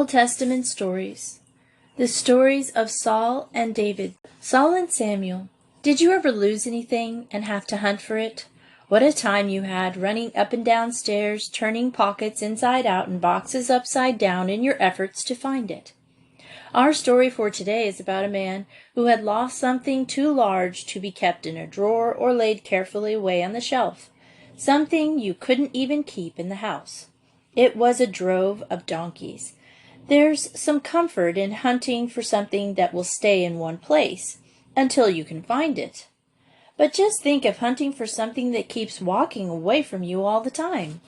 Old Testament stories. The stories of Saul and David. Saul and Samuel. Did you ever lose anything and have to hunt for it? What a time you had running up and down stairs, turning pockets inside out and boxes upside down in your efforts to find it. Our story for today is about a man who had lost something too large to be kept in a drawer or laid carefully away on the shelf. Something you couldn't even keep in the house. It was a drove of donkeys. There's some comfort in hunting for something that will stay in one place until you can find it. But just think of hunting for something that keeps walking away from you all the time.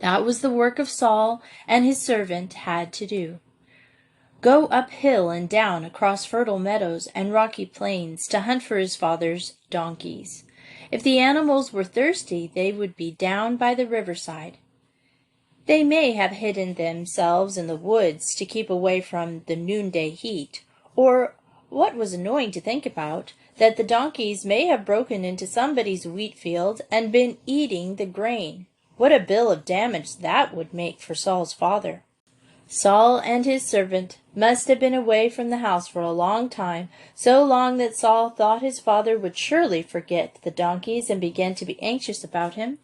That was the work of Saul and his servant had to do. Go uphill and down across fertile meadows and rocky plains to hunt for his father's donkeys. If the animals were thirsty, they would be down by the riverside. They may have hidden themselves in the woods to keep away from the noonday heat, or, what was annoying to think about, that the donkeys may have broken into somebody's wheat field and been eating the grain. What a bill of damage that would make for Saul's father. Saul and his servant must have been away from the house for a long time, so long that Saul thought his father would surely forget the donkeys and begin to be anxious about him.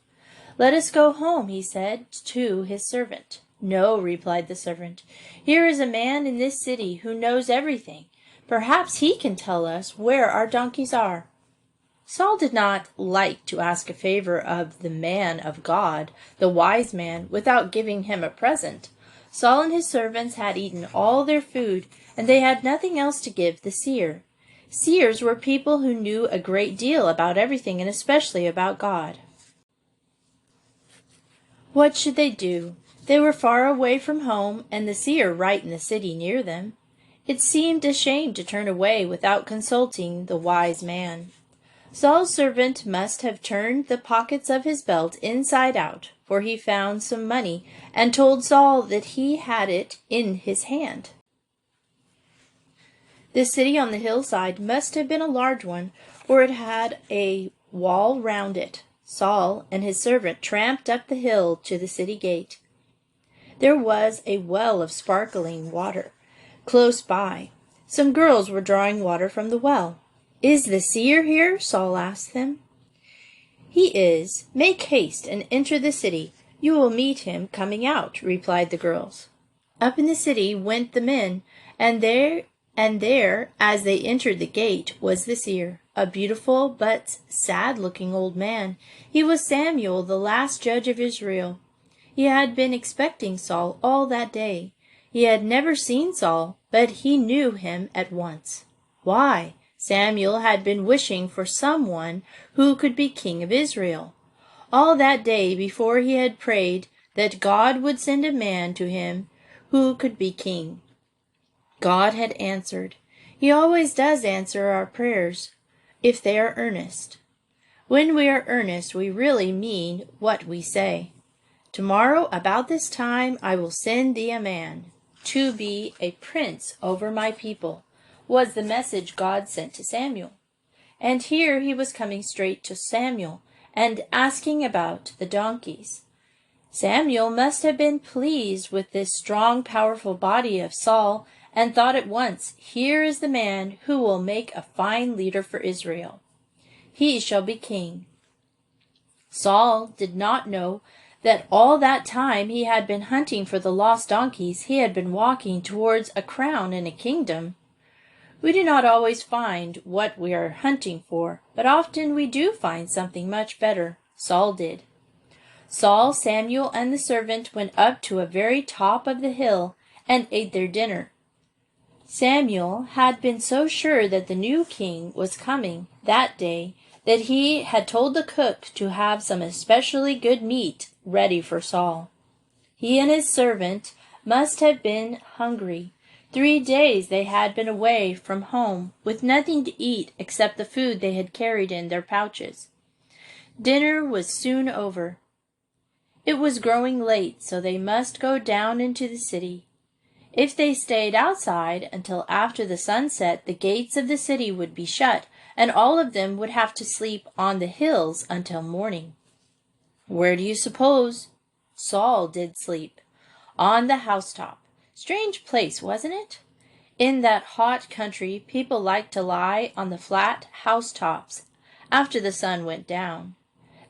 "Let us go home," he said to his servant. "No," replied the servant. "Here is a man in this city who knows everything. Perhaps he can tell us where our donkeys are." Saul did not like to ask a favor of the man of God, the wise man, without giving him a present. Saul and his servants had eaten all their food, and they had nothing else to give the seer. Seers were people who knew a great deal about everything, and especially about God. What should they do? They were far away from home, and the seer right in the city near them. It seemed a shame to turn away without consulting the wise man. Saul's servant must have turned the pockets of his belt inside out, for he found some money and told Saul that he had it in his hand. The city on the hillside must have been a large one, for it had a wall round it. Saul and his servant tramped up the hill to the city gate. There was a well of sparkling water close by. Some girls were drawing water from the well. "Is the seer here?" Saul asked them. "He is. Make haste and enter the city. You will meet him coming out," replied the girls. Up in the city went the men, and there, as they entered the gate, was the seer, a beautiful but sad-looking old man. He was Samuel, the last judge of Israel. He had been expecting Saul all that day. He had never seen Saul, but he knew him at once. Why? Samuel had been wishing for someone who could be king of Israel. All that day before he had prayed that God would send a man to him who could be king. God had answered. He always does answer our prayers, if they are earnest. When we are earnest, we really mean what we say. "Tomorrow, about this time, I will send thee a man to be a prince over my people," was the message God sent to Samuel. And here he was coming straight to Samuel and asking about the donkeys. Samuel must have been pleased with this strong, powerful body of Saul and thought at once, "Here is the man who will make a fine leader for Israel. He shall be king." Saul did not know that all that time he had been hunting for the lost donkeys. He had been walking towards a crown and a kingdom. We do not always find what we are hunting for, but often we do find something much better. Saul did. Saul, Samuel, and the servant went up to a very top of the hill and ate their dinner. Samuel had been so sure that the new king was coming that day that he had told the cook to have some especially good meat ready for Saul. He and his servant must have been hungry. 3 days they had been away from home with nothing to eat except the food they had carried in their pouches. Dinner was soon over. It was growing late, so they must go down into the city. If they stayed outside until after the sunset, the gates of the city would be shut, and all of them would have to sleep on the hills until morning. Where do you suppose Saul did sleep? On the housetop, Strange place, wasn't it? In that hot country, people liked to lie on the flat housetops after the sun went down.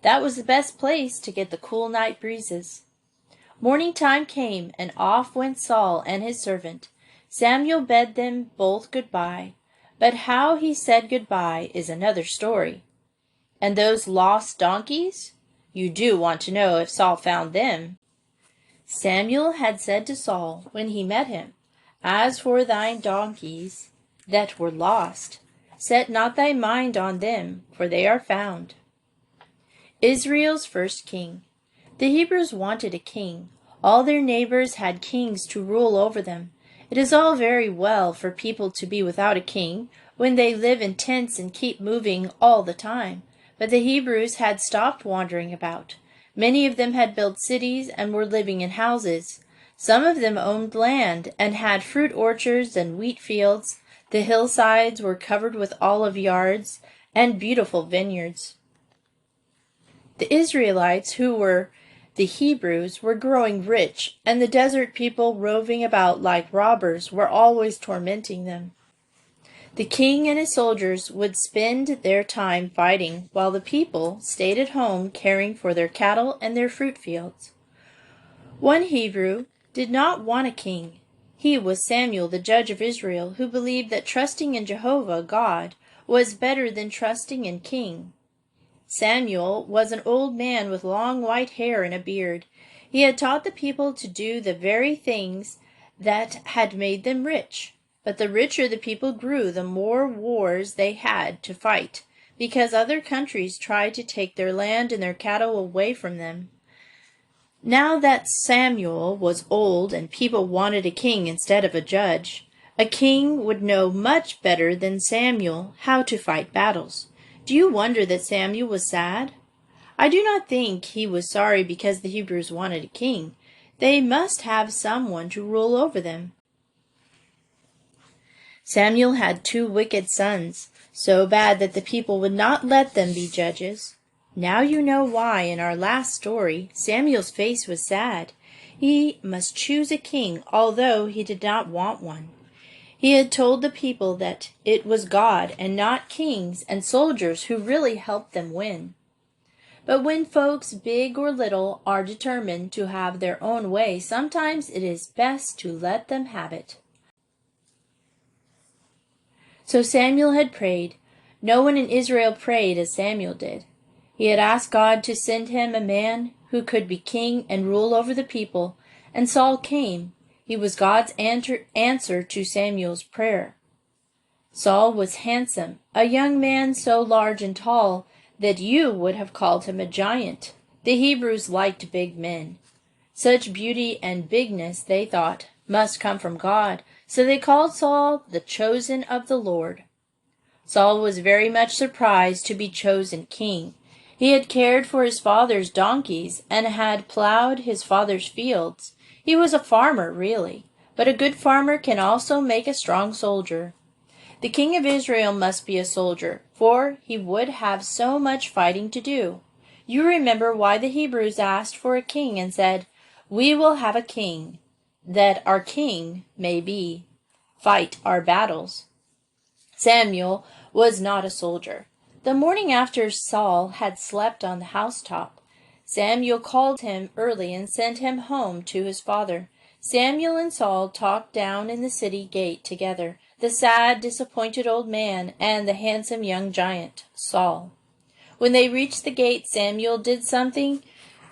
That was the best place to get the cool night breezes. Morning time came, and off went Saul and his servant. Samuel bade them both good-bye, but how he said good-bye is another story. And those lost donkeys? You do want to know if Saul found them. Samuel had said to Saul when he met him, As for thine donkeys that were lost, set not thy mind on them, for they are found. Israel's first king. The Hebrews wanted a king. All their neighbors had kings to rule over them. It is all very well for people to be without a king when they live in tents and keep moving all the time. But the Hebrews had stopped wandering about. Many of them had built cities and were living in houses. Some of them owned land and had fruit orchards and wheat fields. The hillsides were covered with olive yards and beautiful vineyards. The Israelites, who were the Hebrews, were growing rich, and the desert people roving about like robbers were always tormenting them. The king and his soldiers would spend their time fighting, while the people stayed at home caring for their cattle and their fruit fields. One Hebrew did not want a king. He was Samuel, the judge of Israel, who believed that trusting in Jehovah, God, was better than trusting in king. Samuel was an old man with long white hair and a beard. He had taught the people to do the very things that had made them rich. But the richer the people grew, the more wars they had to fight, because other countries tried to take their land and their cattle away from them. Now that Samuel was old and people wanted a king instead of a judge, a king would know much better than Samuel how to fight battles. Do you wonder that Samuel was sad? I do not think he was sorry because the Hebrews wanted a king. They must have someone to rule over them. Samuel had 2 wicked sons, so bad that the people would not let them be judges. Now you know why in our last story Samuel's face was sad. He must choose a king, although he did not want one. He had told the people that it was God and not kings and soldiers who really helped them win. But when folks, big or little, are determined to have their own way, sometimes it is best to let them have it. So Samuel had prayed. No one in Israel prayed as Samuel did. He had asked God to send him a man who could be king and rule over the people, and Saul came. He was God's answer to Samuel's prayer. Saul was handsome, a young man so large and tall that you would have called him a giant. The Hebrews liked big men. Such beauty and bigness, they thought, must come from God, so they called Saul the chosen of the Lord. Saul was very much surprised to be chosen king. He had cared for his father's donkeys and had plowed his father's fields. He was a farmer, really, but a good farmer can also make a strong soldier. The king of Israel must be a soldier, for he would have so much fighting to do. You remember why the Hebrews asked for a king and said, "We will have a king, that our king may fight our battles." Samuel was not a soldier. The morning after Saul had slept on the housetop, Samuel called him early and sent him home to his father. Samuel and Saul talked down in the city gate together, the sad, disappointed old man and the handsome young giant, Saul. When they reached the gate, Samuel did something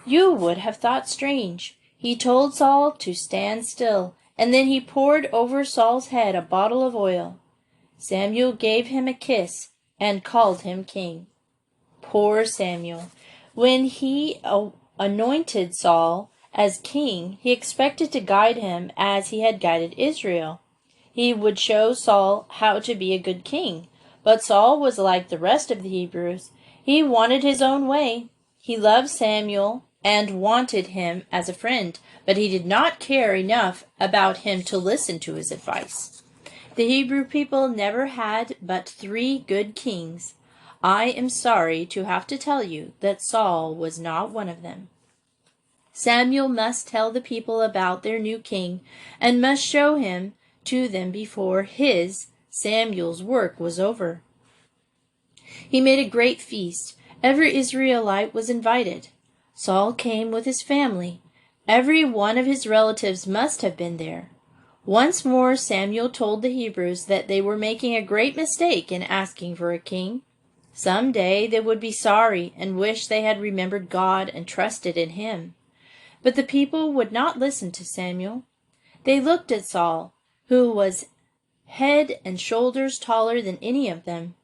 you would have thought strange. He told Saul to stand still, and then he poured over Saul's head a bottle of oil. Samuel gave him a kiss and called him king. Poor Samuel. When he anointed Saul as king, he expected to guide him as he had guided Israel. He would show Saul how to be a good king. But Saul was like the rest of the Hebrews. He wanted his own way. He loved Samuel and wanted him as a friend, but he did not care enough about him to listen to his advice. The Hebrew people never had but 3 good kings. I am sorry to have to tell you that Saul was not one of them. Samuel must tell the people about their new king and must show him to them before Samuel's work was over. He made a great feast. Every Israelite was invited. Saul came with his family. Every one of his relatives must have been there. Once more Samuel told the Hebrews that they were making a great mistake in asking for a king. Some day they would be sorry and wish they had remembered God and trusted in him. But the people would not listen to Samuel. They looked at Saul, who was head and shoulders taller than any of them.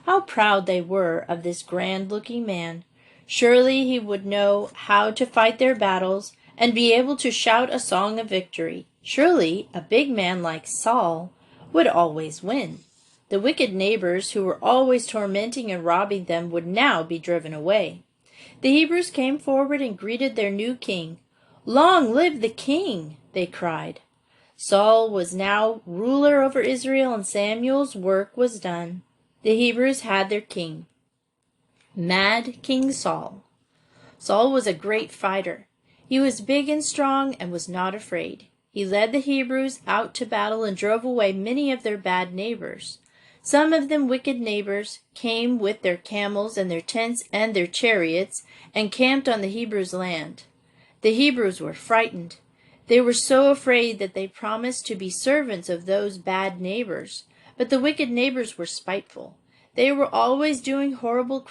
How proud they were of this grand-looking man. Surely he would know how to fight their battles and be able to shout a song of victory. Surely a big man like Saul would always win. The wicked neighbors who were always tormenting and robbing them would now be driven away. The Hebrews came forward and greeted their new king. "Long live the king!" they cried. Saul was now ruler over Israel, and Samuel's work was done. The Hebrews had their king. Mad King Saul. Saul was a great fighter. He was big and strong and was not afraid. He led the Hebrews out to battle and drove away many of their bad neighbors. Some of them wicked neighbors came with their camels and their tents and their chariots and camped on the Hebrews' land. The Hebrews were frightened. They were so afraid that they promised to be servants of those bad neighbors. But the wicked neighbors were spiteful. They were always doing horrible,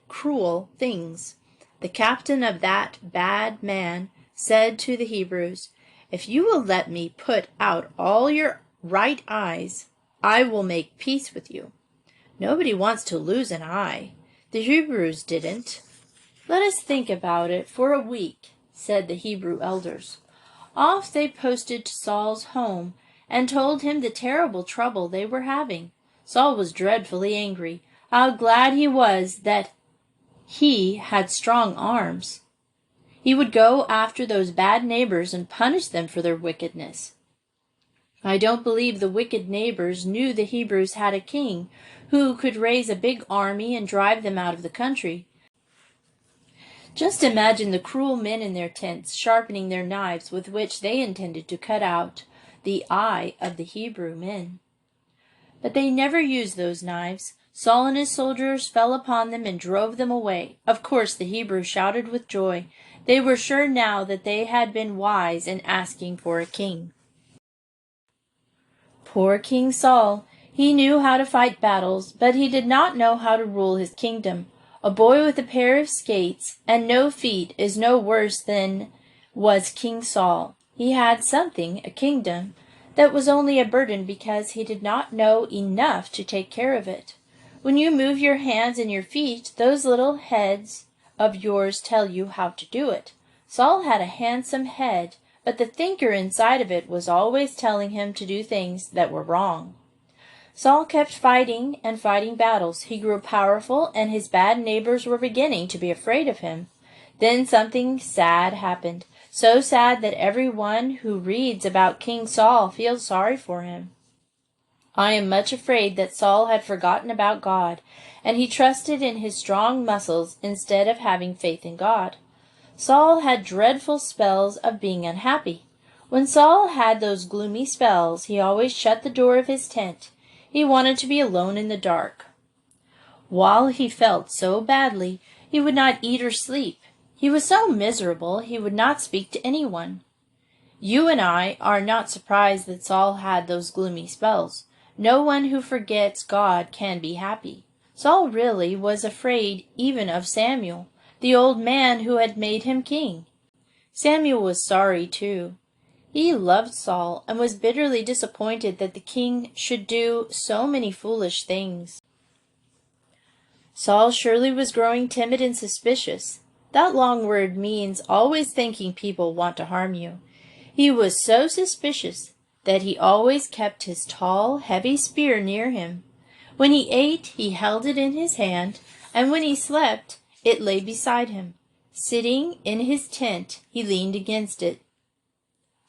cruel things. The captain of that bad man said to the Hebrews, "If you will let me put out all your right eyes, I will make peace with you." Nobody wants to lose an eye. The Hebrews didn't. "Let us think about it for a week," said the Hebrew elders. Off they posted to Saul's home and told him the terrible trouble they were having. Saul was dreadfully angry. How glad he was that he had strong arms. He would go after those bad neighbors and punish them for their wickedness. I don't believe the wicked neighbors knew the Hebrews had a king who could raise a big army and drive them out of the country. Just imagine the cruel men in their tents sharpening their knives with which they intended to cut out the eye of the Hebrew men. But they never used those knives. Saul and his soldiers fell upon them and drove them away. Of course the Hebrews shouted with joy. They were sure now that they had been wise in asking for a king. Poor King Saul! He knew how to fight battles, but he did not know how to rule his kingdom. A boy with a pair of skates and no feet is no worse than was King Saul. He had something, a kingdom, that was only a burden because he did not know enough to take care of it. When you move your hands and your feet, those little heads of yours tell you how to do it. Saul had a handsome head, but the thinker inside of it was always telling him to do things that were wrong. Saul kept fighting and fighting battles. He grew powerful, and his bad neighbors were beginning to be afraid of him. Then something sad happened, so sad that everyone who reads about King Saul feels sorry for him. I am much afraid that Saul had forgotten about God, and he trusted in his strong muscles instead of having faith in God. Saul had dreadful spells of being unhappy. When Saul had those gloomy spells, he always shut the door of his tent. He wanted to be alone in the dark. While he felt so badly, he would not eat or sleep. He was so miserable he would not speak to anyone. You and I are not surprised that Saul had those gloomy spells. No one who forgets God can be happy. Saul really was afraid even of Samuel, the old man who had made him king. Samuel was sorry too. He loved Saul and was bitterly disappointed that the king should do so many foolish things. Saul surely was growing timid and suspicious. That long word means always thinking people want to harm you. He was so suspicious that he always kept his tall, heavy spear near him. When he ate, he held it in his hand, and when he slept, it lay beside him. Sitting in his tent, he leaned against it.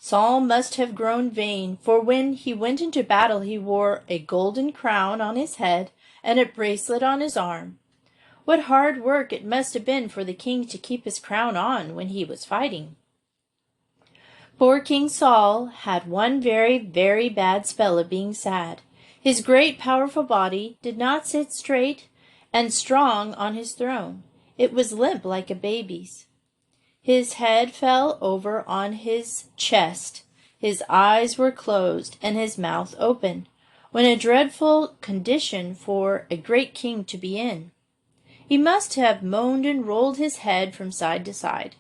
Saul must have grown vain, for when he went into battle he wore a golden crown on his head and a bracelet on his arm. What hard work it must have been for the king to keep his crown on when he was fighting. Poor King Saul had one very, very bad spell of being sad. His great, powerful body did not sit straight and strong on his throne. It was limp like a baby's. His head fell over on his chest. His eyes were closed and his mouth open. When a dreadful condition for a great king to be in. He must have moaned and rolled his head from side to side.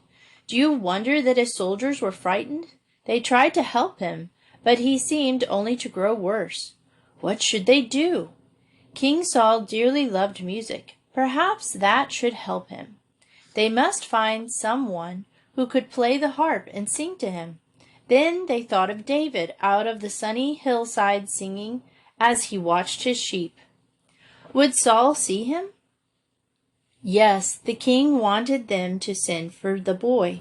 Do you wonder that his soldiers were frightened? They tried to help him, but he seemed only to grow worse. What should they do? King Saul dearly loved music. Perhaps that should help him. They must find someone who could play the harp and sing to him. Then they thought of David out of the sunny hillside singing as he watched his sheep. Would Saul see him? Yes, the king wanted them to send for the boy.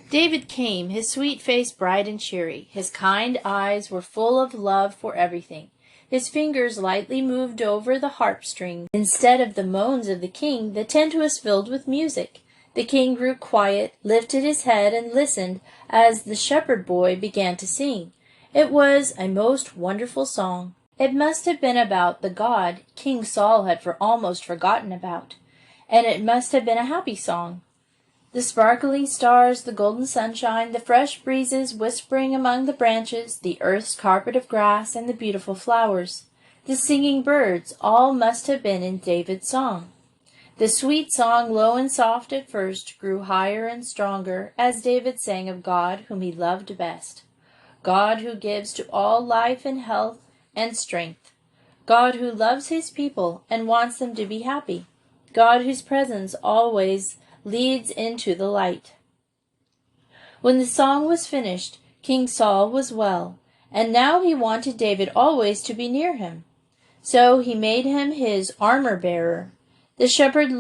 David came, his sweet face bright and cheery. His kind eyes were full of love for everything. His fingers lightly moved over the harp string. Instead of the moans of the king, the tent was filled with music. The king grew quiet, lifted his head, and listened as the shepherd boy began to sing. It was a most wonderful song. It must have been about the God King Saul had almost forgotten about, and it must have been a happy song. The sparkling stars, the golden sunshine, the fresh breezes whispering among the branches, the earth's carpet of grass, and the beautiful flowers, the singing birds, all must have been in David's song. The sweet song, low and soft at first, grew higher and stronger as David sang of God whom he loved best. God who gives to all life and health and strength. God who loves his people and wants them to be happy. God whose presence always leads into the light. When the song was finished, King Saul was well, and now he wanted David always to be near him. So he made him his armor-bearer. The shepherd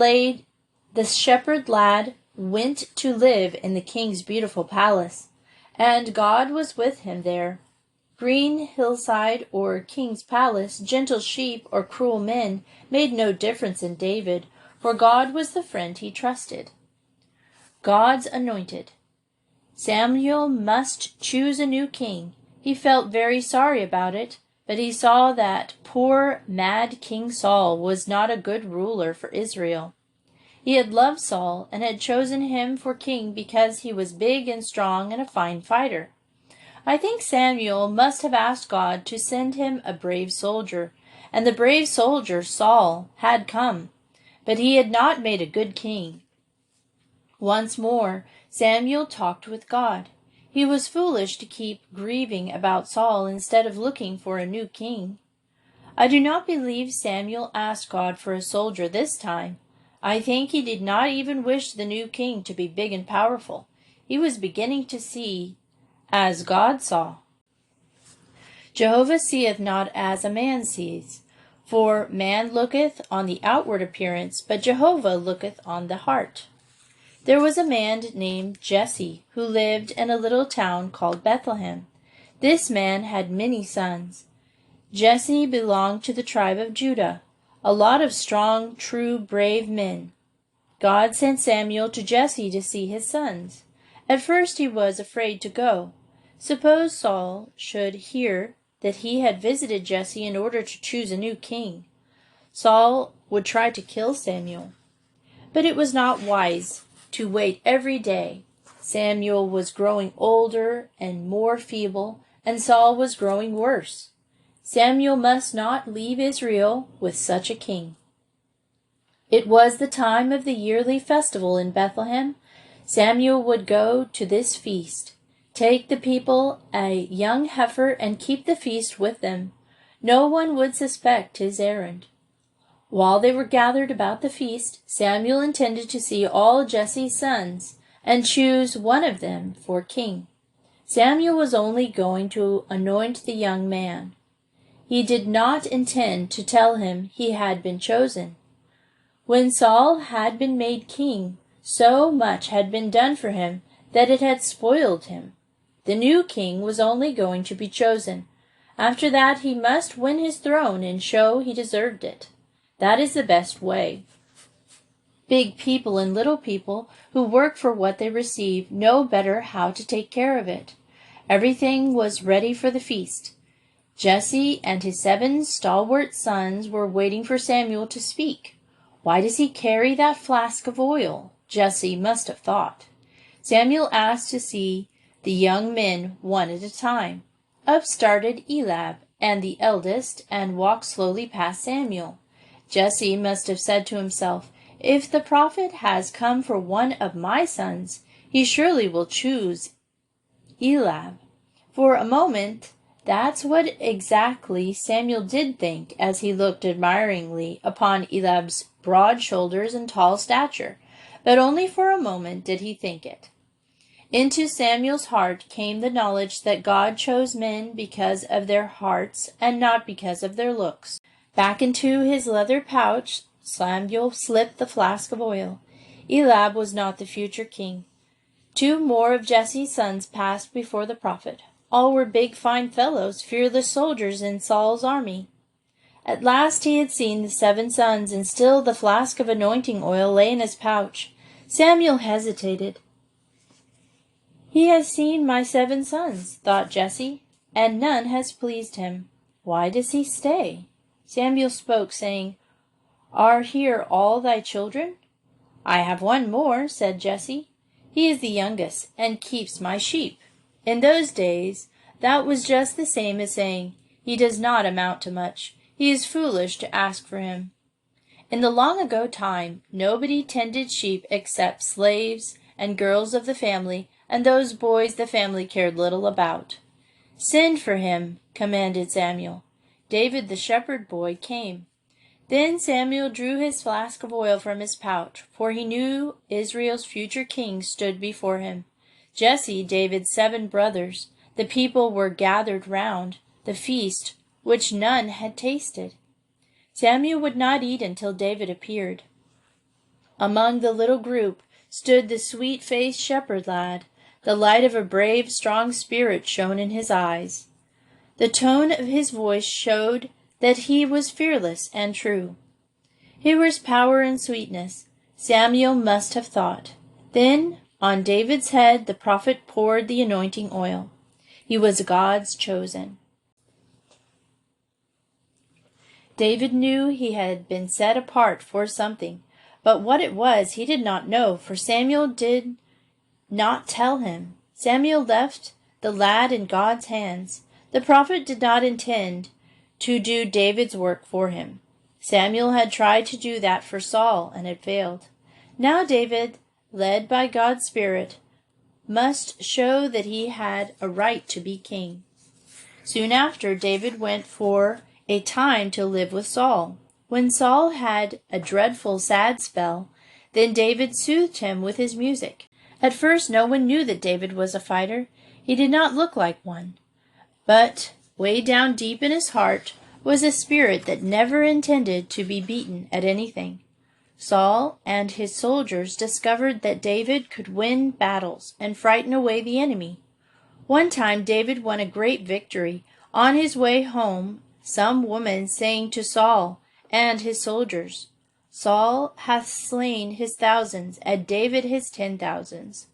lad went to live in the king's beautiful palace, and God was with him there. Green hillside or king's palace, gentle sheep or cruel men made no difference in David, for God was the friend he trusted. God's anointed. Samuel must choose a new king. He felt very sorry about it, but he saw that poor, mad King Saul was not a good ruler for Israel. He had loved Saul and had chosen him for king because he was big and strong and a fine fighter. I think Samuel must have asked God to send him a brave soldier, and the brave soldier, Saul, had come, but he had not made a good king. Once more, Samuel talked with God. He was foolish to keep grieving about Saul instead of looking for a new king. I do not believe Samuel asked God for a soldier this time. I think he did not even wish the new king to be big and powerful. He was beginning to see as God saw. Jehovah seeth not as a man sees. For man looketh on the outward appearance, but Jehovah looketh on the heart. There was a man named Jesse, who lived in a little town called Bethlehem. This man had many sons. Jesse belonged to the tribe of Judah, a lot of strong, true, brave men. God sent Samuel to Jesse to see his sons. At first he was afraid to go. Suppose Saul should hear that he had visited Jesse in order to choose a new king. Saul would try to kill Samuel. But it was not wise to wait every day. Samuel was growing older and more feeble, and Saul was growing worse. Samuel must not leave Israel with such a king. It was the time of the yearly festival in Bethlehem. Samuel would go to this feast, take the people a young heifer, and keep the feast with them. No one would suspect his errand. While they were gathered about the feast, Samuel intended to see all Jesse's sons and choose one of them for king. Samuel was only going to anoint the young man. He did not intend to tell him he had been chosen. When Saul had been made king, so much had been done for him that it had spoiled him. The new king was only going to be chosen. After that he must win his throne and show he deserved it. That is the best way. Big people and little people who work for what they receive know better how to take care of it. Everything was ready for the feast. Jesse and his 7 stalwart sons were waiting for Samuel to speak. Why does he carry that flask of oil? Jesse must have thought. Samuel asked to see the young men one at a time. Up started Eliab and the eldest and walked slowly past Samuel. Jesse must have said to himself, "If the prophet has come for one of my sons, he surely will choose Eliab." For a moment, that's what exactly Samuel did think as he looked admiringly upon Eliab's broad shoulders and tall stature, but only for a moment did he think it. Into Samuel's heart came the knowledge that God chose men because of their hearts and not because of their looks. Back into his leather pouch, Samuel slipped the flask of oil. Eliab was not the future king. 2 more of Jesse's sons passed before the prophet. All were big, fine fellows, fearless soldiers in Saul's army. At last he had seen the 7 sons, and still the flask of anointing oil lay in his pouch. Samuel hesitated. "He has seen my 7 sons," thought Jesse, "and none has pleased him. Why does he stay?" Samuel spoke, saying, "Are here all thy children?" "I have 1 more," said Jesse. "He is the youngest, and keeps my sheep." In those days, that was just the same as saying, "He does not amount to much. He is foolish to ask for him." In the long ago time, nobody tended sheep except slaves and girls of the family, and those boys the family cared little about. "Send for him," commanded Samuel. David the shepherd boy came. Then Samuel drew his flask of oil from his pouch, for he knew Israel's future king stood before him. Jesse, David's 7 brothers, the people were gathered round the feast which none had tasted. Samuel would not eat until David appeared. Among the little group stood the sweet-faced shepherd lad. The light of a brave, strong spirit shone in his eyes. The tone of his voice showed that he was fearless and true. Here was power and sweetness, Samuel must have thought. Then, on David's head, the prophet poured the anointing oil. He was God's chosen. David knew he had been set apart for something, but what it was he did not know, for Samuel did not tell him. Samuel left the lad in God's hands. The prophet did not intend to do David's work for him. Samuel had tried to do that for Saul and had failed. Now David, led by God's Spirit, must show that he had a right to be king. Soon after, David went for a time to live with Saul. When Saul had a dreadful sad spell, then David soothed him with his music. At first no one knew that David was a fighter. He did not look like one. But way down deep in his heart was a spirit that never intended to be beaten at anything. Saul and his soldiers discovered that David could win battles and frighten away the enemy. One time David won a great victory. On his way home, some woman sang to Saul and his soldiers, "Saul hath slain his thousands, and David his 10,000s."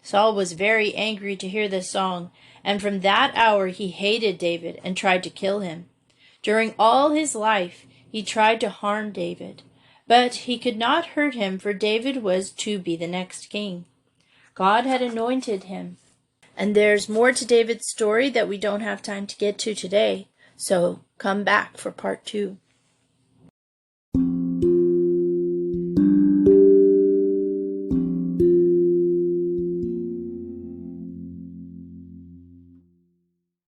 Saul was very angry to hear this song, and from that hour he hated David and tried to kill him. During all his life he tried to harm David, but he could not hurt him, for David was to be the next king. God had anointed him. And there's more to David's story that we don't have time to get to today, so come back for part 2.